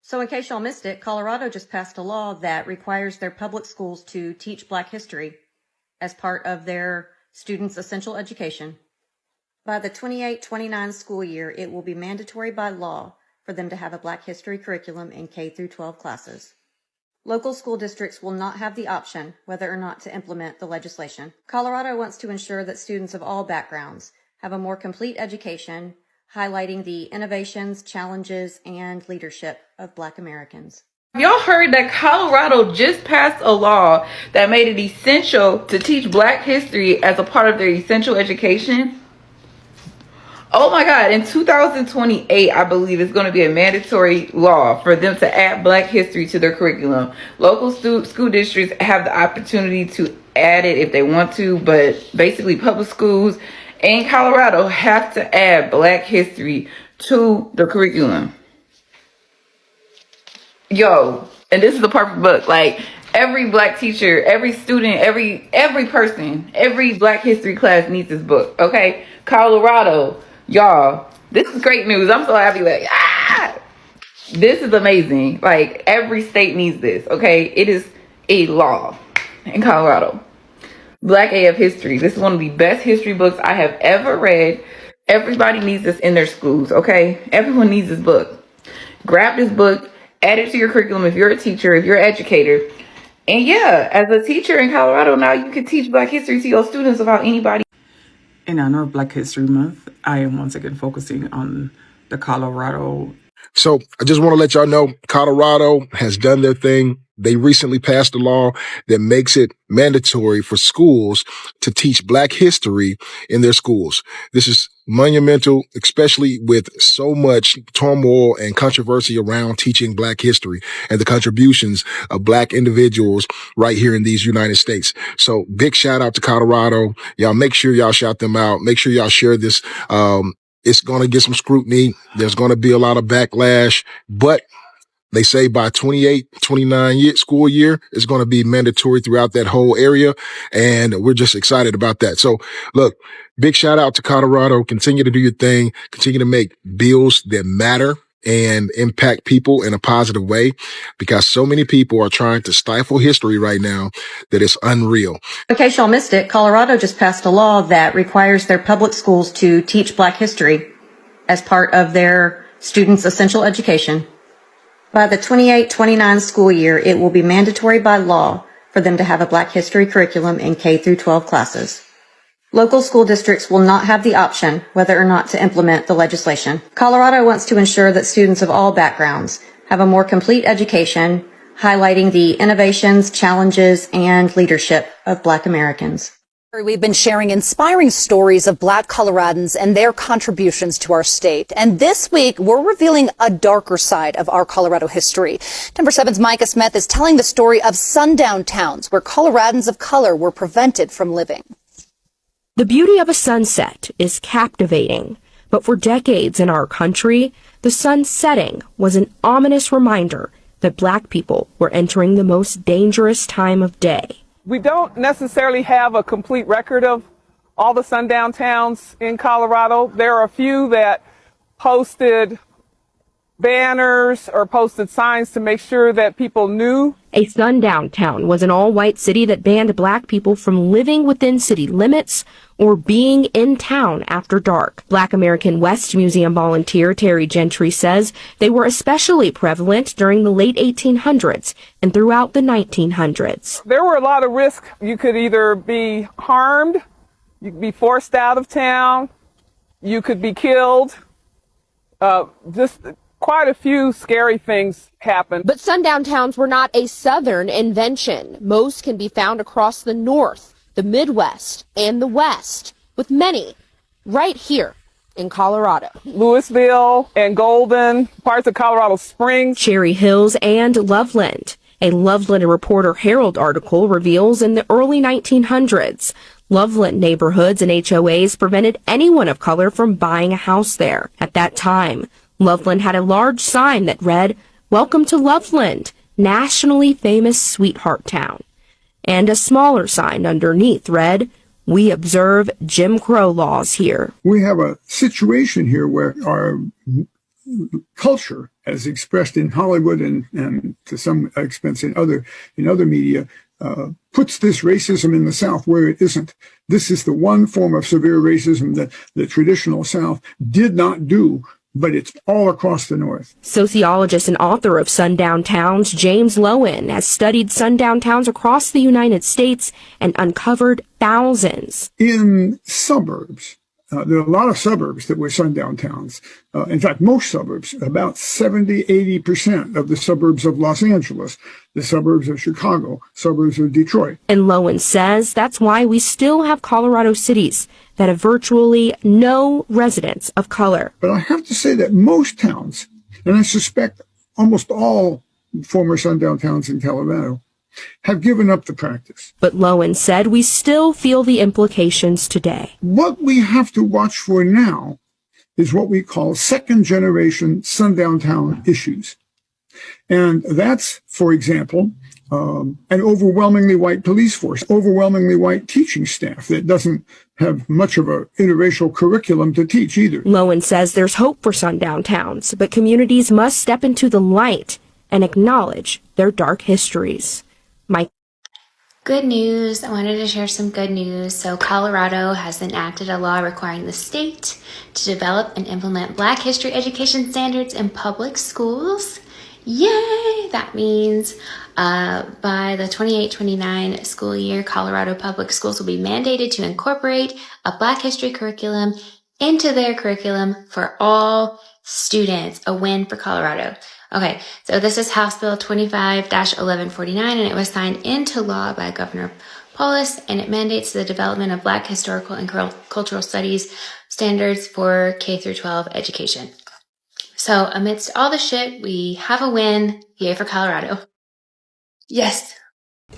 So in case y'all missed it, Colorado just passed a law that requires their public schools to teach Black history as part of their students' essential education. By the 28-29 school year, it will be mandatory by law for them to have a Black history curriculum in K through 12 classes. Local school districts will not have the option whether or not to implement the legislation. Colorado wants to ensure that students of all backgrounds have a more complete education, highlighting the innovations, challenges, and leadership of Black Americans. Y'all heard that Colorado just passed a law that made it essential to teach Black history as a part of their essential education? Oh my God, in 2028, I believe it's going to be a mandatory law for them to add Black history to their curriculum. Local school districts have the opportunity to add it if they want to, but basically public schools in Colorado have to add Black history to the curriculum. Yo, and this is the perfect book. Like, every Black teacher, every student, every person, every Black history class needs this book, okay? Colorado, y'all, this is great news. I'm so happy. Like, this is amazing. Like, every state needs this, okay? It is a law in Colorado. Black AF history. This is one of the best history books I have ever read. Everybody needs this in their schools, okay? Everyone needs this book. Grab this book, add it to your curriculum if you're a teacher, if you're an educator. And yeah, as a teacher in Colorado now, you can teach Black history to your students without anybody. In honor of Black History Month, I am once again focusing on the Colorado. So I just want to let y'all know, Colorado has done their thing. They recently passed a law that makes it mandatory for schools to teach Black history in their schools. This is monumental, especially with so much turmoil and controversy around teaching Black history and the contributions of Black individuals right here in these United States. So big shout out to Colorado. Y'all make sure y'all shout them out. Make sure y'all share this. It's going to get some scrutiny. There's going to be a lot of backlash, but they say by 28-29 school year, it's going to be mandatory throughout that whole area. And we're just excited about that. So look, big shout out to Colorado. Continue to do your thing. Continue to make bills that matter and impact people in a positive way, because so many people are trying to stifle history right now that it's unreal. In case y'all missed it, Colorado just passed a law that requires their public schools to teach Black history as part of their students' essential education. By the 28-29 school year, it will be mandatory by law for them to have a Black history curriculum in K through 12 classes. Local school districts will not have the option whether or not to implement the legislation. Colorado wants to ensure that students of all backgrounds have a more complete education, highlighting the innovations, challenges, and leadership of Black Americans. We've been sharing inspiring stories of Black Coloradans and their contributions to our state. And this week, we're revealing a darker side of our Colorado history. Denver 7's Micah Smith is telling the story of sundown towns where Coloradans of color were prevented from living. The beauty of a sunset is captivating, but for decades in our country, the sun setting was an ominous reminder that Black people were entering the most dangerous time of day. We don't necessarily have a complete record of all the sundown towns in Colorado. There are a few that posted banners or posted signs to make sure that people knew. A sundown town was an all-white city that banned Black people from living within city limits or being in town after dark. Black American West Museum volunteer Terry Gentry says they were especially prevalent during the late 1800s and throughout the 1900s. There were a lot of risks. You could either be harmed, you could be forced out of town, you could be killed. Just quite a few scary things happened. But sundown towns were not a Southern invention. Most can be found across the North, the Midwest, and the West, with many right here in Colorado. Louisville and Golden, parts of Colorado Springs, Cherry Hills, and Loveland. A Loveland Reporter Herald article reveals in the early 1900s, Loveland neighborhoods and HOAs prevented anyone of color from buying a house there. At that time, Loveland had a large sign that read, "Welcome to Loveland, nationally famous sweetheart town." And a smaller sign underneath read, "We observe Jim Crow laws here." We have a situation here where our culture, as expressed in Hollywood and to some extent in other media, puts this racism in the South where it isn't. This is the one form of severe racism that the traditional South did not do, but it's all across the North. Sociologist and author of Sundown Towns, James Lowen, has studied sundown towns across the United States and uncovered thousands. In suburbs, there are a lot of suburbs that were sundown towns. In fact, most suburbs, about 70-80% of the suburbs of Los Angeles, the suburbs of Chicago, suburbs of Detroit. And Lowen says that's why we still have Colorado cities that have virtually no residents of color. But I have to say that most towns, and I suspect almost all former sundown towns in Colorado, have given up the practice. But Lowen said we still feel the implications today. What we have to watch for now is what we call second-generation sundown town issues. And that's, for example, an overwhelmingly white police force, overwhelmingly white teaching staff that doesn't have much of an interracial curriculum to teach either. Lowen says there's hope for sundown towns, but communities must step into the light and acknowledge their dark histories. Mike. Good news. I wanted to share some good news. So Colorado has enacted a law requiring the state to develop and implement Black history education standards in public schools. Yay! That means by the 28-29 school year, Colorado public schools will be mandated to incorporate a Black history curriculum into their curriculum for all students. A win for Colorado. Okay, so this is House Bill 25-1149, and it was signed into law by Governor Polis, and it mandates the development of Black historical and cultural studies standards for K through 12 education. So amidst all the shit, we have a win. Yay for Colorado. Yes.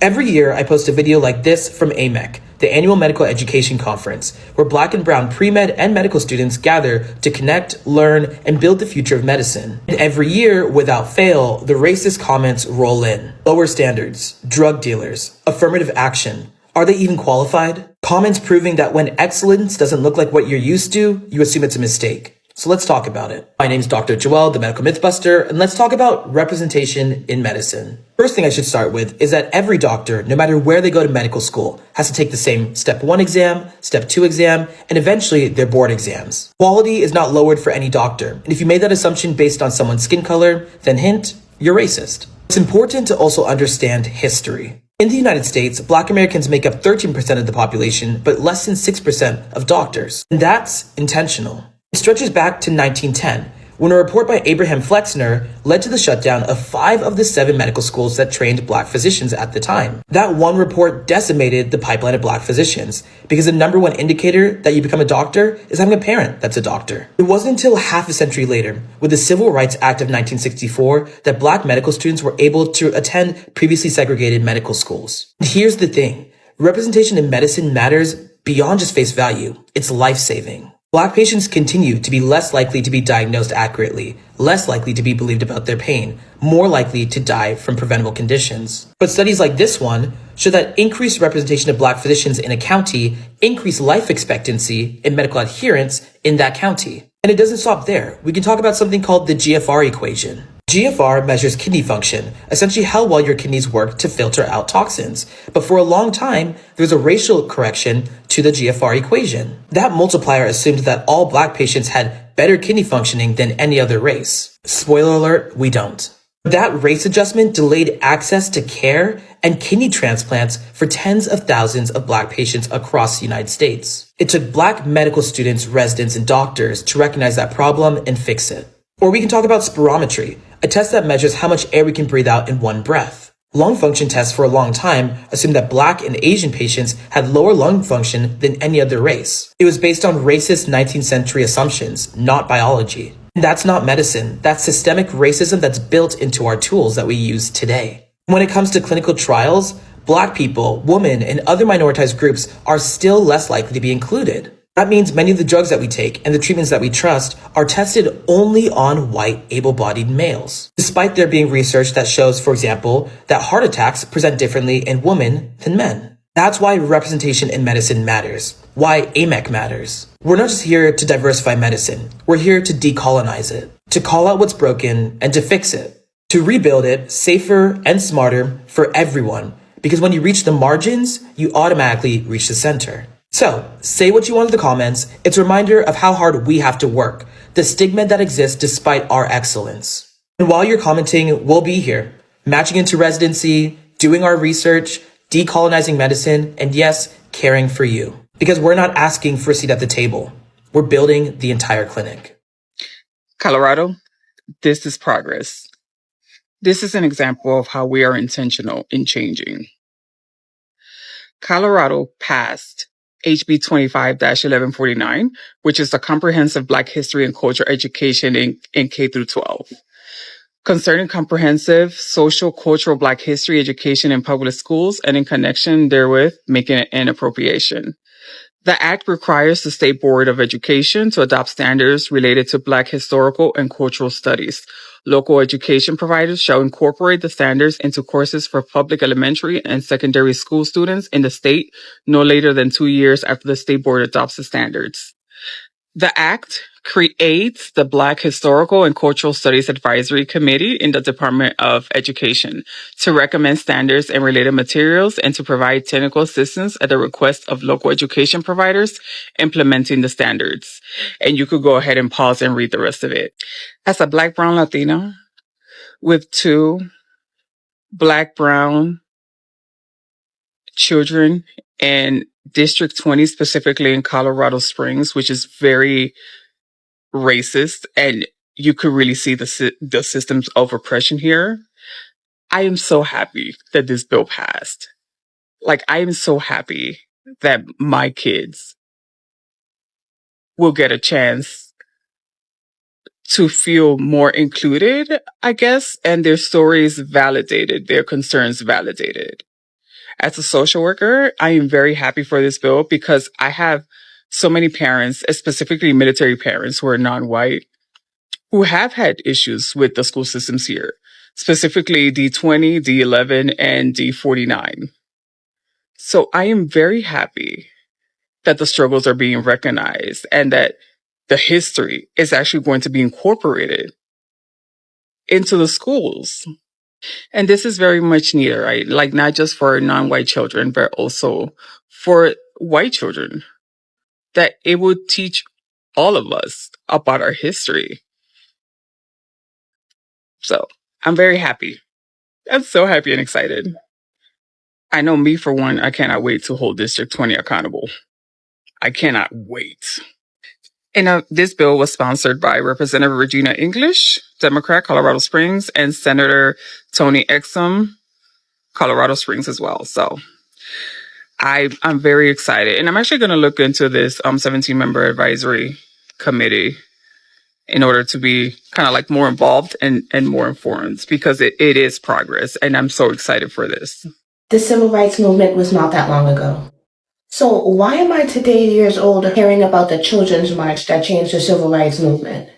Every year, I post a video like this from AMEC, the annual medical education conference, where Black and brown pre-med and medical students gather to connect, learn, and build the future of medicine. And every year, without fail, the racist comments roll in. Lower standards, drug dealers, affirmative action. Are they even qualified? Comments proving that when excellence doesn't look like what you're used to, you assume it's a mistake. So let's talk about it. My name's Dr. Joel, the Medical Mythbuster, and let's talk about representation in medicine. First thing I should start with is that every doctor, no matter where they go to medical school, has to take the same Step 1 exam, Step 2 exam, and eventually their board exams. Quality is not lowered for any doctor, and if you made that assumption based on someone's skin color, then hint, you're racist. It's important to also understand history. In the United States, Black Americans make up 13% of the population, but less than 6% of doctors. And that's intentional. It stretches back to 1910, when a report by Abraham Flexner led to the shutdown of 5 of the 7 medical schools that trained Black physicians at the time. That one report decimated the pipeline of Black physicians, because the number one indicator that you become a doctor is having a parent that's a doctor. It wasn't until half a century later, with the Civil Rights Act of 1964, that Black medical students were able to attend previously segregated medical schools. And here's the thing, representation in medicine matters beyond just face value. It's life-saving. Black patients continue to be less likely to be diagnosed accurately, less likely to be believed about their pain, more likely to die from preventable conditions. But studies like this one show that increased representation of Black physicians in a county increase life expectancy and medical adherence in that county. And it doesn't stop there. We can talk about something called the GFR equation. GFR measures kidney function, essentially how well your kidneys work to filter out toxins. But for a long time, there was a racial correction to the GFR equation. That multiplier assumed that all Black patients had better kidney functioning than any other race. Spoiler alert, we don't. That race adjustment delayed access to care and kidney transplants for tens of thousands of Black patients across the United States. It took Black medical students, residents, and doctors to recognize that problem and fix it. Or we can talk about spirometry, a test that measures how much air we can breathe out in one breath. Lung function tests for a long time assumed that Black and Asian patients had lower lung function than any other race. It was based on racist 19th century assumptions, not biology. And that's not medicine. That's systemic racism that's built into our tools that we use today. When it comes to clinical trials, Black people, women, and other minoritized groups are still less likely to be included. That means many of the drugs that we take and the treatments that we trust are tested only on white, able-bodied males, despite there being research that shows, for example, that heart attacks present differently in women than men. That's why representation in medicine matters, why AMEC matters. We're not just here to diversify medicine, we're here to decolonize it. to call out what's broken and to fix it, to rebuild it safer and smarter for everyone. Because when you reach the margins, you automatically reach the center. So, say what you want in the comments. It's a reminder of how hard we have to work, the stigma that exists despite our excellence. And while you're commenting, we'll be here, matching into residency, doing our research, decolonizing medicine, and yes, caring for you. Because we're not asking for a seat at the table. We're building the entire clinic. Colorado, this is progress. This is an example of how we are intentional in changing. Colorado passed HB 25-1149, which is the comprehensive Black history and culture education in K through 12. Concerning comprehensive social, cultural Black history education in public schools and in connection therewith, making an appropriation. The Act requires the State Board of Education to adopt standards related to Black historical and cultural studies. Local education providers shall incorporate the standards into courses for public elementary and secondary school students in the state no later than 2 years after the State Board adopts the standards. The Act creates the Black Historical and Cultural Studies Advisory Committee in the Department of Education to recommend standards and related materials and to provide technical assistance at the request of local education providers implementing the standards. And you could go ahead and pause and read the rest of it. As a Black, Brown, Latina with 2 Black, Brown children in District 20, specifically in Colorado Springs, which is very racist, and you could really see the systems of oppression here. I am so happy that this bill passed. Like, I am so happy that my kids will get a chance to feel more included, I guess, and their stories validated, their concerns validated. As a social worker, I am very happy for this bill because I have so many parents, specifically military parents who are non-white, who have had issues with the school systems here, specifically D20, D11, and D49. So I am very happy that the struggles are being recognized and that the history is actually going to be incorporated into the schools. And this is very much needed, right? Like, not just for non-white children, but also for white children, that it would teach all of us about our history. So I'm very happy. I'm so happy and excited. I know me, for one, I cannot wait to hold District 20 accountable. I cannot wait. And this bill was sponsored by Representative Regina English, Democrat, Colorado Springs, and Senator Tony Exum, Colorado Springs as well. So I'm very excited. And I'm actually going to look into this 17-member advisory committee in order to be kind of like more involved and more informed, because it is progress. And I'm so excited for this. The civil rights movement was not that long ago. So why am I today years old hearing about the Children's March that changed the civil rights movement?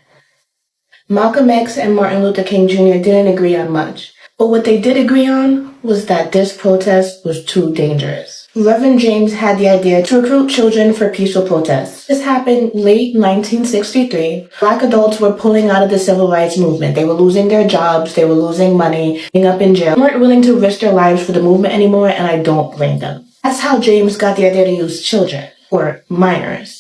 Malcolm X and Martin Luther King Jr. didn't agree on much, but what they did agree on was that this protest was too dangerous. Reverend James had the idea to recruit children for peaceful protests. This happened late 1963. Black adults were pulling out of the civil rights movement. They were losing their jobs, they were losing money, being up in jail. They weren't willing to risk their lives for the movement anymore, and I don't blame them. That's how James got the idea to use children, or minors.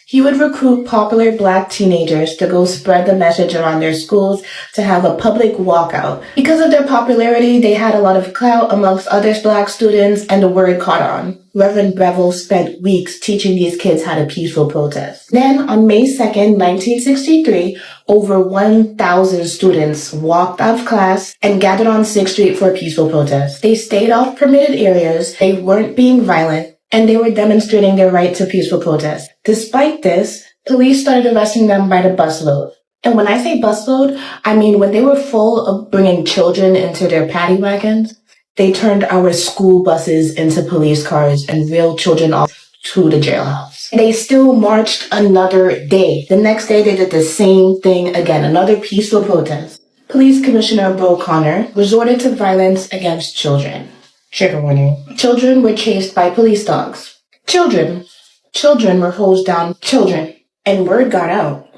He would recruit popular Black teenagers to go spread the message around their schools to have a public walkout. Because of their popularity, they had a lot of clout amongst other Black students, and the word caught on. Reverend Breville spent weeks teaching these kids how to peaceful protest. Then, on May 2nd, 1963, over 1,000 students walked out of class and gathered on 6th Street for a peaceful protest. They stayed off permitted areas, they weren't being violent, and they were demonstrating their right to peaceful protest. Despite this, police started arresting them by the busload. And when I say busload, I mean when they were full of bringing children into their paddy wagons, they turned our school buses into police cars and wheeled children off to the jailhouse. They still marched another day. The next day, they did the same thing again, another peaceful protest. Police Commissioner Bill Connor resorted to violence against children. Trigger warning. Children were chased by police dogs. Children were hosed down. Children. And word got out.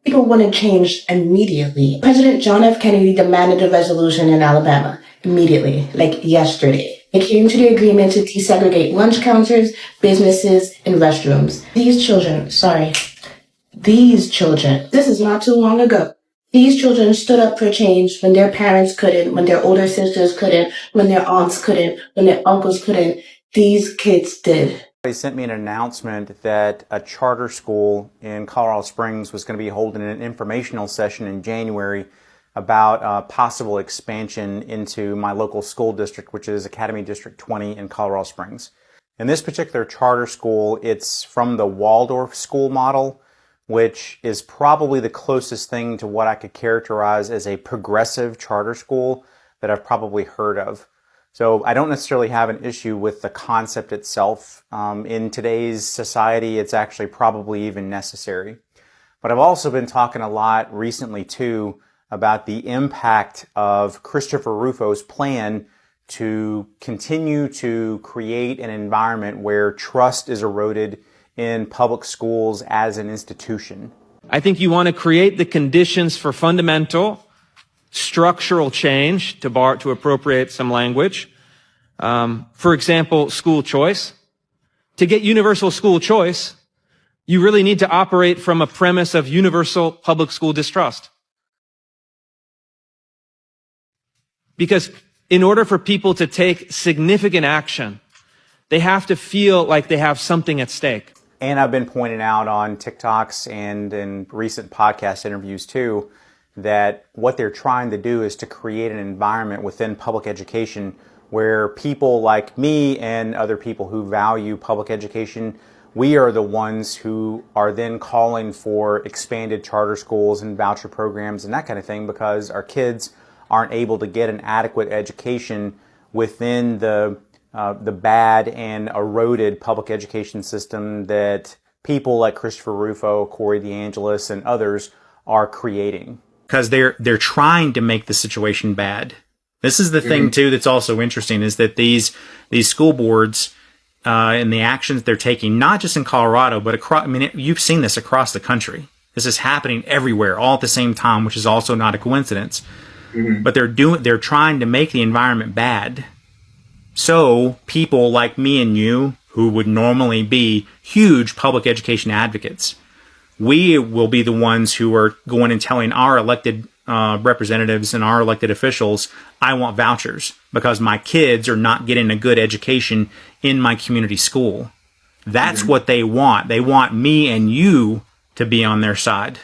People wanted change immediately. President John F. Kennedy demanded a resolution in Alabama immediately, like yesterday. They came to the agreement to desegregate lunch counters, businesses, and restrooms. These children, this is not too long ago. These children stood up for change when their parents couldn't, when their older sisters couldn't, when their aunts couldn't, when their uncles couldn't. These kids did. They sent me an announcement that a charter school in Colorado Springs was going to be holding an informational session in January about possible expansion into my local school district, which is Academy District 20 in Colorado Springs. In this particular charter school, it's from the Waldorf school model, which is probably the closest thing to what I could characterize as a progressive charter school that I've probably heard of. So I don't necessarily have an issue with the concept itself. In today's society, it's actually probably even necessary. But I've also been talking a lot recently, too, about the impact of Christopher Rufo's plan to continue to create an environment where trust is eroded in public schools as an institution. I think you want to create the conditions for fundamental structural change, to appropriate some language. For example, school choice. To get universal school choice, you really need to operate from a premise of universal public school distrust. Because in order for people to take significant action, they have to feel like they have something at stake. And I've been pointing out on TikToks and in recent podcast interviews too, that what they're trying to do is to create an environment within public education where people like me and other people who value public education, we are the ones who are then calling for expanded charter schools and voucher programs and that kind of thing because our kids aren't able to get an adequate education within the bad and eroded public education system that people like Christopher Rufo, Corey DeAngelis, and others are creating. Because they're trying to make the situation bad. This is the thing too that's also interesting is that these school boards and the actions they're taking, not just in Colorado, but across. I mean, you've seen this across the country. This is happening everywhere, all at the same time, which is also not a coincidence. But they're trying to make the environment bad. So people like me and you, who would normally be huge public education advocates, we will be the ones who are going and telling our elected representatives and our elected officials, I want vouchers because my kids are not getting a good education in my community school. That's what they want. They want me and you to be on their side.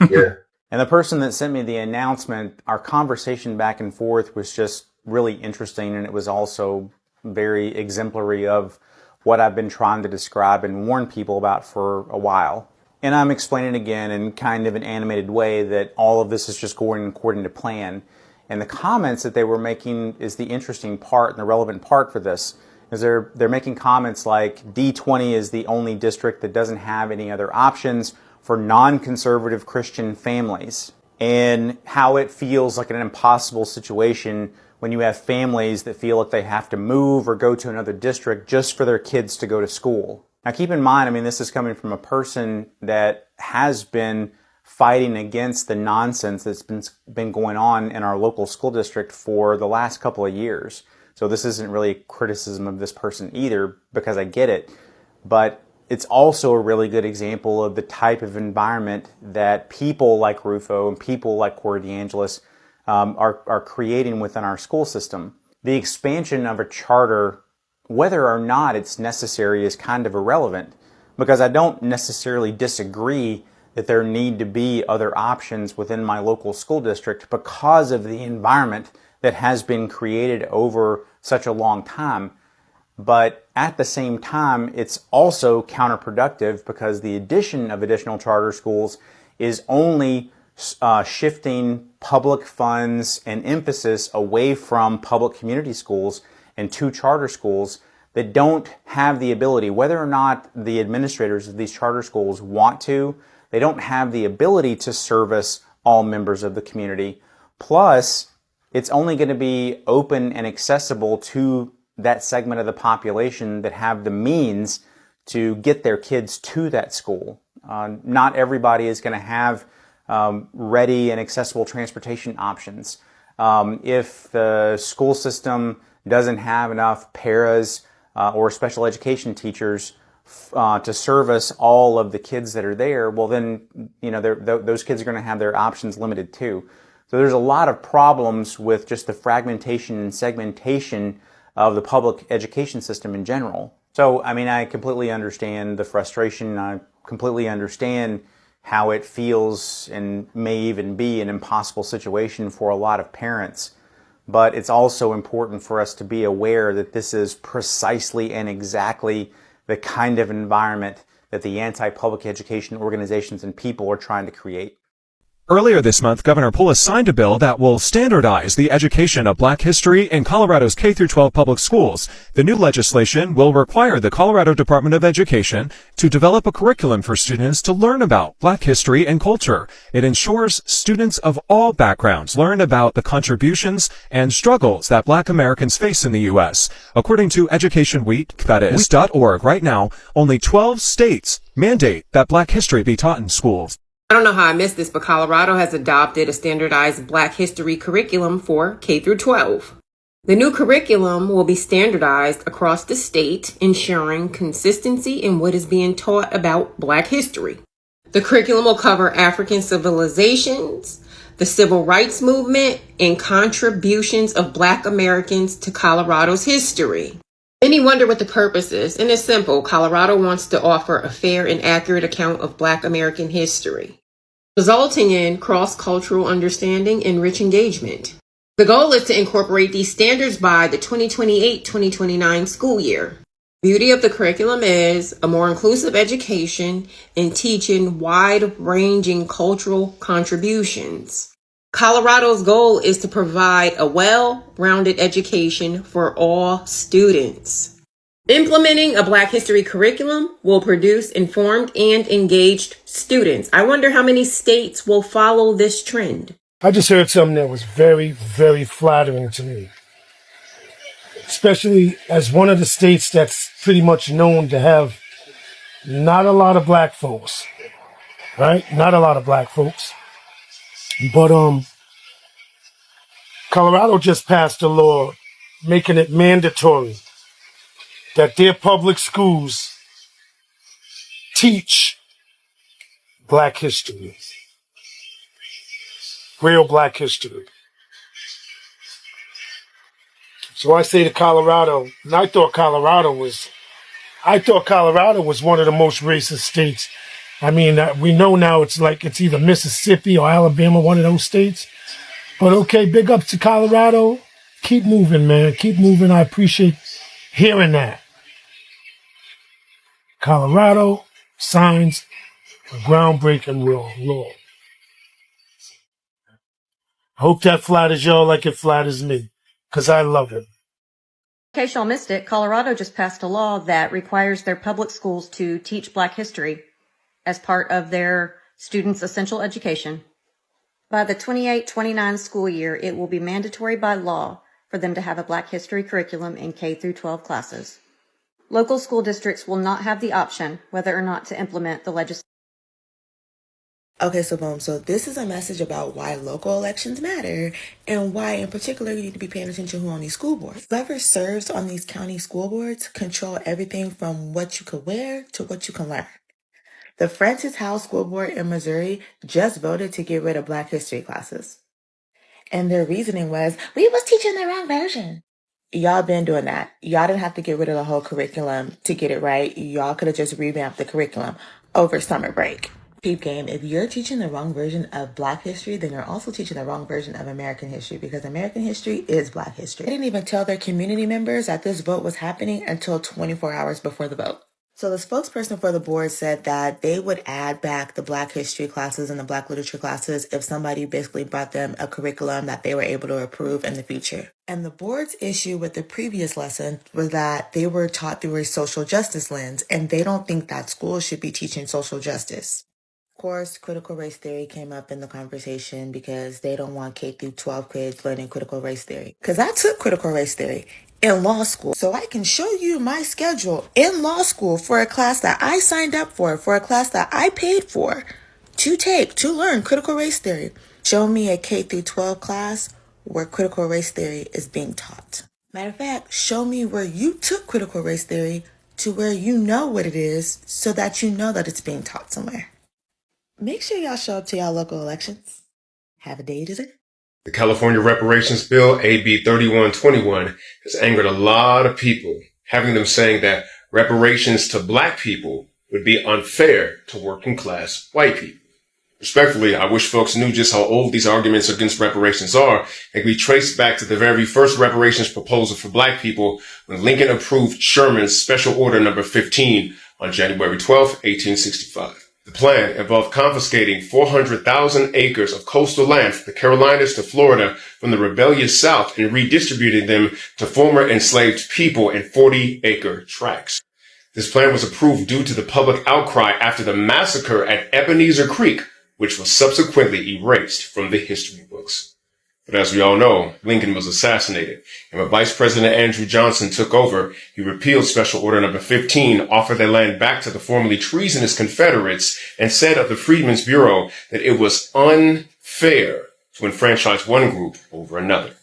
Yeah. And the person that sent me the announcement, our conversation back and forth was just really interesting, and it was also very exemplary of what I've been trying to describe and warn people about for a while. And I'm explaining again in kind of an animated way that all of this is just going according to plan. And the comments that they were making is the interesting part and the relevant part for this. Is they're making comments like D20 is the only district that doesn't have any other options for non-conservative Christian families, and how it feels like an impossible situation when you have families that feel like they have to move or go to another district just for their kids to go to school. Now keep in mind, I mean, this is coming from a person that has been fighting against the nonsense that's been going on in our local school district for the last couple of years. So this isn't really criticism of this person either, because I get it, but it's also a really good example of the type of environment that people like Rufo and people like Corey DeAngelis are creating within our school system. The expansion of a charter, whether or not it's necessary, is kind of irrelevant, because I don't necessarily disagree that there need to be other options within my local school district because of the environment that has been created over such a long time. But at the same time, it's also counterproductive because the addition of additional charter schools is only shifting public funds and emphasis away from public community schools and to charter schools that don't have the ability, whether or not the administrators of these charter schools want to, they don't have the ability to service all members of the community. Plus, it's only going to be open and accessible to that segment of the population that have the means to get their kids to that school. Not everybody is going to have ready and accessible transportation options. If the school system doesn't have enough paras or special education teachers to service all of the kids that are there, well then, those kids are going to have their options limited too. So there's a lot of problems with just the fragmentation and segmentation of the public education system in general. So, I completely understand the frustration. I completely understand how it feels and may even be an impossible situation for a lot of parents. But it's also important for us to be aware that this is precisely and exactly the kind of environment that the anti-public education organizations and people are trying to create. Earlier this month, Governor Polis signed a bill that will standardize the education of Black history in Colorado's K-12 public schools. The new legislation will require the Colorado Department of Education to develop a curriculum for students to learn about Black history and culture. It ensures students of all backgrounds learn about the contributions and struggles that Black Americans face in the U.S. According to Education Week, that is, .org, right now, only 12 states mandate that Black history be taught in schools. I don't know how I missed this, but Colorado has adopted a standardized Black history curriculum for K-12. The new curriculum will be standardized across the state, ensuring consistency in what is being taught about Black history. The curriculum will cover African civilizations, the civil rights movement, and contributions of Black Americans to Colorado's history. Many wonder what the purpose is, and it's simple. Colorado wants to offer a fair and accurate account of Black American history, resulting in cross-cultural understanding and rich engagement. The goal is to incorporate these standards by the 2028-2029 school year. Beauty of the curriculum is a more inclusive education and teaching wide-ranging cultural contributions. Colorado's goal is to provide a well-rounded education for all students. Implementing a Black history curriculum will produce informed and engaged students. I wonder how many states will follow this trend. I just heard something that was very, very flattering to me, especially as one of the states that's pretty much known to have not a lot of Black folks, right? Not a lot of Black folks. But Colorado just passed a law making it mandatory that their public schools teach Black history, real Black history. So I say to Colorado, and I thought Colorado was one of the most racist states. We know now it's either Mississippi or Alabama, one of those states. But okay, big ups to Colorado. Keep moving, man. Keep moving. I appreciate hearing that. Colorado signs a groundbreaking law. I hope that flatters y'all like it flatters me, because I love it. In case y'all missed it, Colorado just passed a law that requires their public schools to teach Black history as part of their students' essential education. By the 28-29 school year, it will be mandatory by law for them to have a Black history curriculum in K-12 classes. Local school districts will not have the option whether or not to implement the legislation. Okay, so boom. So this is a message about why local elections matter and why in particular you need to be paying attention to who on these school boards. Whoever serves on these county school boards control everything from what you could wear to what you can learn. The Francis Howell School Board in Missouri just voted to get rid of Black history classes. And their reasoning was, we was teaching the wrong version. Y'all been doing that. Y'all didn't have to get rid of the whole curriculum to get it right. Y'all could have just revamped the curriculum over summer break. Peep game, if you're teaching the wrong version of Black history, then you're also teaching the wrong version of American history, because American history is Black history. They didn't even tell their community members that this vote was happening until 24 hours before the vote. So the spokesperson for the board said that they would add back the Black history classes and the Black literature classes if somebody basically brought them a curriculum that they were able to approve in the future. And the board's issue with the previous lesson was that they were taught through a social justice lens, and they don't think that schools should be teaching social justice. Of course, critical race theory came up in the conversation because they don't want K-12 kids learning critical race theory. Because I took critical race theory in law school. So I can show you my schedule in law school for a class that I signed up for a class that I paid for to learn critical race theory. Show me a K through 12 class where critical race theory is being taught. Matter of fact, show me where you took critical race theory to where you know what it is so that you know that it's being taught somewhere. Make sure y'all show up to y'all local elections. Have a day today. The California Reparations Bill, AB 3121, has angered a lot of people, having them saying that reparations to black people would be unfair to working class white people. Respectfully, I wish folks knew just how old these arguments against reparations are and can be traced back to the very first reparations proposal for black people when Lincoln approved Sherman's Special Order Number 15 on January 12, 1865. The plan involved confiscating 400,000 acres of coastal land from the Carolinas to Florida from the rebellious South and redistributing them to former enslaved people in 40-acre tracts. This plan was approved due to the public outcry after the massacre at Ebenezer Creek, which was subsequently erased from the history books. But as we all know, Lincoln was assassinated, and when Vice President Andrew Johnson took over, he repealed Special Order Number 15, offered their land back to the formerly treasonous Confederates, and said of the Freedmen's Bureau that it was unfair to enfranchise one group over another.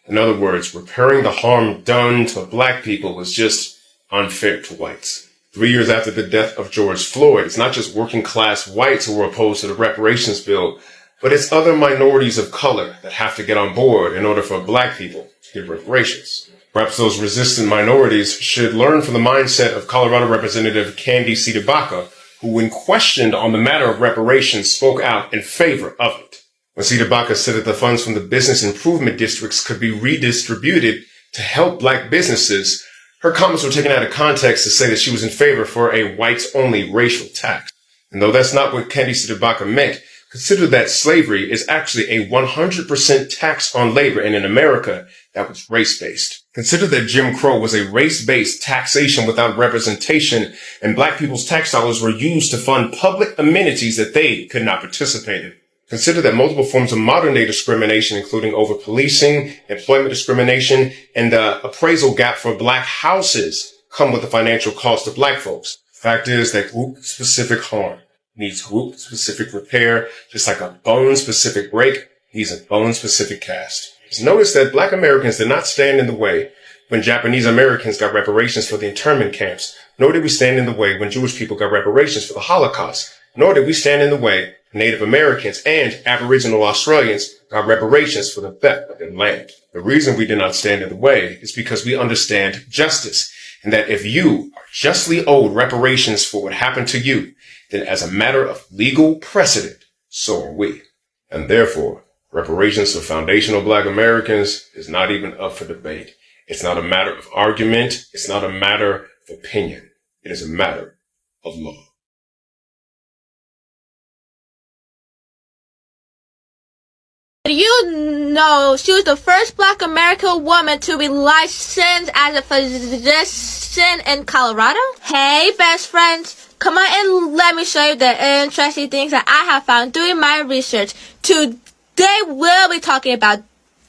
In other words, repairing the harm done to black people was just unfair to whites. 3 years after the death of George Floyd, it's not just working class whites who were opposed to the reparations bill, but it's other minorities of color that have to get on board in order for black people to get reparations. Perhaps those resistant minorities should learn from the mindset of Colorado Representative Candy Cedabaka, who, when questioned on the matter of reparations, spoke out in favor of it. When Cedabaka said that the funds from the business improvement districts could be redistributed to help black businesses, her comments were taken out of context to say that she was in favor for a whites-only racial tax. And though that's not what Candy Cedabaka meant, consider that slavery is actually a 100% tax on labor, and in America, that was race-based. Consider that Jim Crow was a race-based taxation without representation, and black people's tax dollars were used to fund public amenities that they could not participate in. Consider that multiple forms of modern-day discrimination, including over-policing, employment discrimination, and the appraisal gap for black houses, come with the financial cost of black folks. The fact is that group-specific harm needs group-specific repair, just like a bone-specific break needs a bone-specific cast. Just notice that black Americans did not stand in the way when Japanese Americans got reparations for the internment camps, nor did we stand in the way when Jewish people got reparations for the Holocaust, nor did we stand in the way when Native Americans and Aboriginal Australians got reparations for the theft of their land. The reason we did not stand in the way is because we understand justice, and that if you are justly owed reparations for what happened to you, then as a matter of legal precedent, so are we. And therefore, reparations for foundational black Americans is not even up for debate. It's not a matter of argument. It's not a matter of opinion. It is a matter of law. You know, she was the first black American woman to be licensed as a physician in Colorado. Hey, best friends. Come on and let me show you the interesting things that I have found doing my research. Today we'll be talking about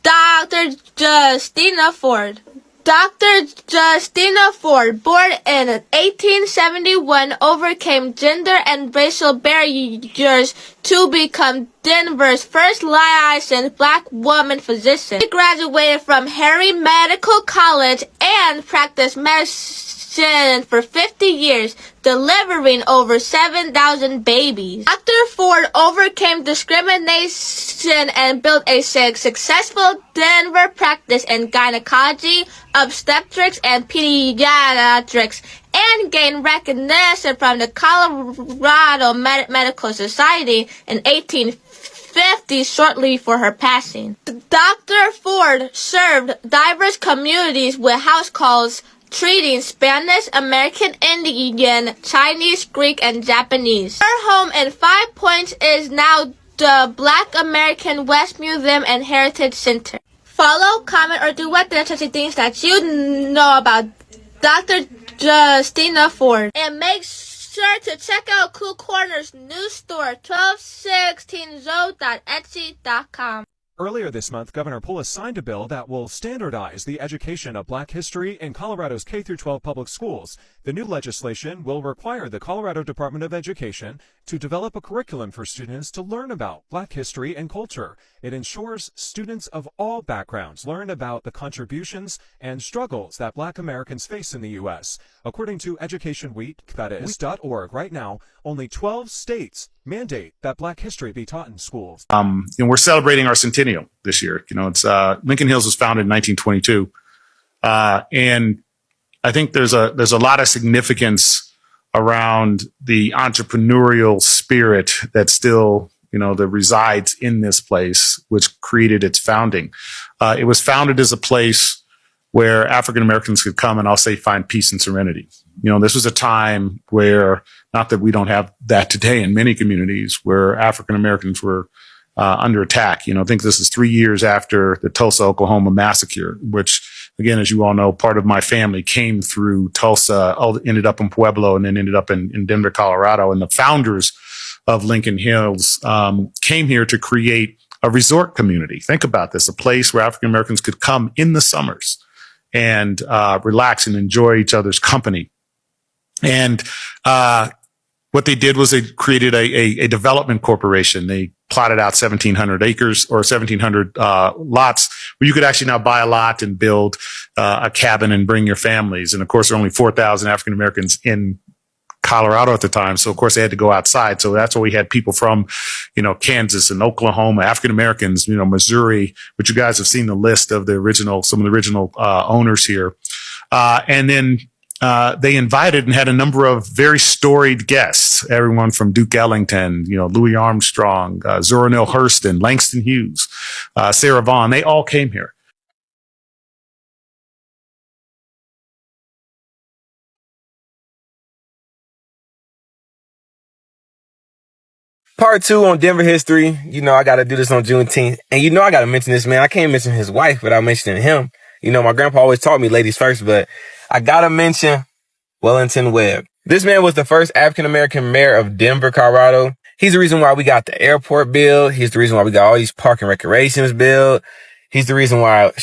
Dr. Justina Ford. Dr. Justina Ford, born in 1871, overcame gender and racial barriers to become Denver's first licensed black woman physician. She graduated from Harry Medical College and practiced medicine for 50 years, delivering over 7,000 babies. Dr. Ford overcame discrimination and built a successful Denver practice in gynecology, obstetrics, and pediatrics, and gained recognition from the Colorado Medical Society in 1850, shortly before her passing. Dr. Ford served diverse communities with house calls treating Spanish, American Indian, Chinese, Greek, and Japanese. Her home in Five Points is now the Black American West Museum and Heritage Center. Follow, comment, or do what the interesting things that you know about Dr. Justina Ford. And make sure to check out Cool Corner's new store, 1216zo.etsy.com. Earlier this month, Governor Polis signed a bill that will standardize the education of Black history in Colorado's K-12 public schools. The new legislation will require the Colorado Department of Education to develop a curriculum for students to learn about Black history and culture. It ensures students of all backgrounds learn about the contributions and struggles that Black Americans face in the U.S. According to Education Week, that is .org, right now, only 12 states mandate that Black history be taught in schools. We're celebrating our centennial this year. It's Lincoln Hills was founded in 1922, and I think there's a lot of significance around the entrepreneurial spirit that still that resides in this place, which created its founding. It was founded as a place where African Americans could come and I'll say find peace and serenity. This was a time where, not that we don't have that today in many communities, where African Americans were under attack. I think this is 3 years after the Tulsa, Oklahoma massacre, which, again, as you all know, part of my family came through Tulsa, ended up in Pueblo, and then ended up in Denver, Colorado. And the founders of Lincoln Hills came here to create a resort community. Think about this, a place where African Americans could come in the summers and relax and enjoy each other's company. And what they did was they created a development corporation. They plotted out 1,700 acres or 1,700 lots where you could actually now buy a lot and build a cabin and bring your families. And of course, there were only 4,000 African Americans in Colorado at the time. So of course they had to go outside. So that's why we had people from, Kansas and Oklahoma, African Americans, Missouri, which you guys have seen the list of some of the original owners here. And then they invited and had a number of very storied guests, everyone from Duke Ellington, Louis Armstrong, Zora Neale Hurston, Langston Hughes, Sarah Vaughan. They all came here. Part 2 on Denver history. I got to do this on Juneteenth. And I got to mention this, man. I can't mention his wife without mentioning him. My grandpa always taught me ladies first, but I got to mention Wellington Webb. This man was the first African-American mayor of Denver, Colorado. He's the reason why we got the airport built. He's the reason why we got all these park and recreations built. He's the reason why,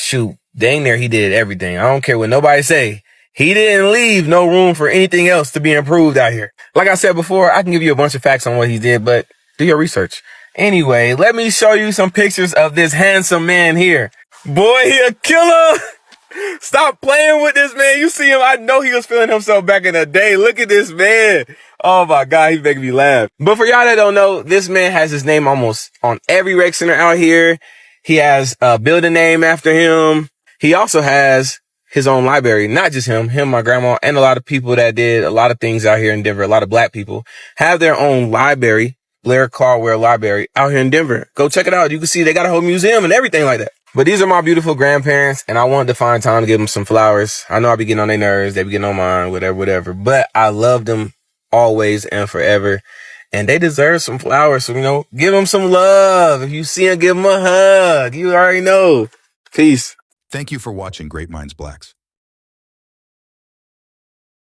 dang near he did everything. I don't care what nobody say. He didn't leave no room for anything else to be improved out here. Like I said before, I can give you a bunch of facts on what he did, but do your research. Anyway, let me show you some pictures of this handsome man here. Boy, he a killer. Stop playing with this man. You see him. I know he was feeling himself back in the day. Look at this man. Oh my God. He's making me laugh. But for y'all that don't know, this man has his name almost on every rec center out here. He has a building name after him. He also has his own library. Not just him, my grandma, and a lot of people that did a lot of things out here in Denver. A lot of Black people have their own library. Blair Caldwell Library out here in Denver. Go check it out. You can see they got a whole museum and everything like that. But these are my beautiful grandparents, and I wanted to find time to give them some flowers. I know I be getting on their nerves. They be getting on mine, whatever. But I love them always and forever. And they deserve some flowers. So, give them some love. If you see them, give them a hug. You already know. Peace. Thank you for watching Great Minds Blacks.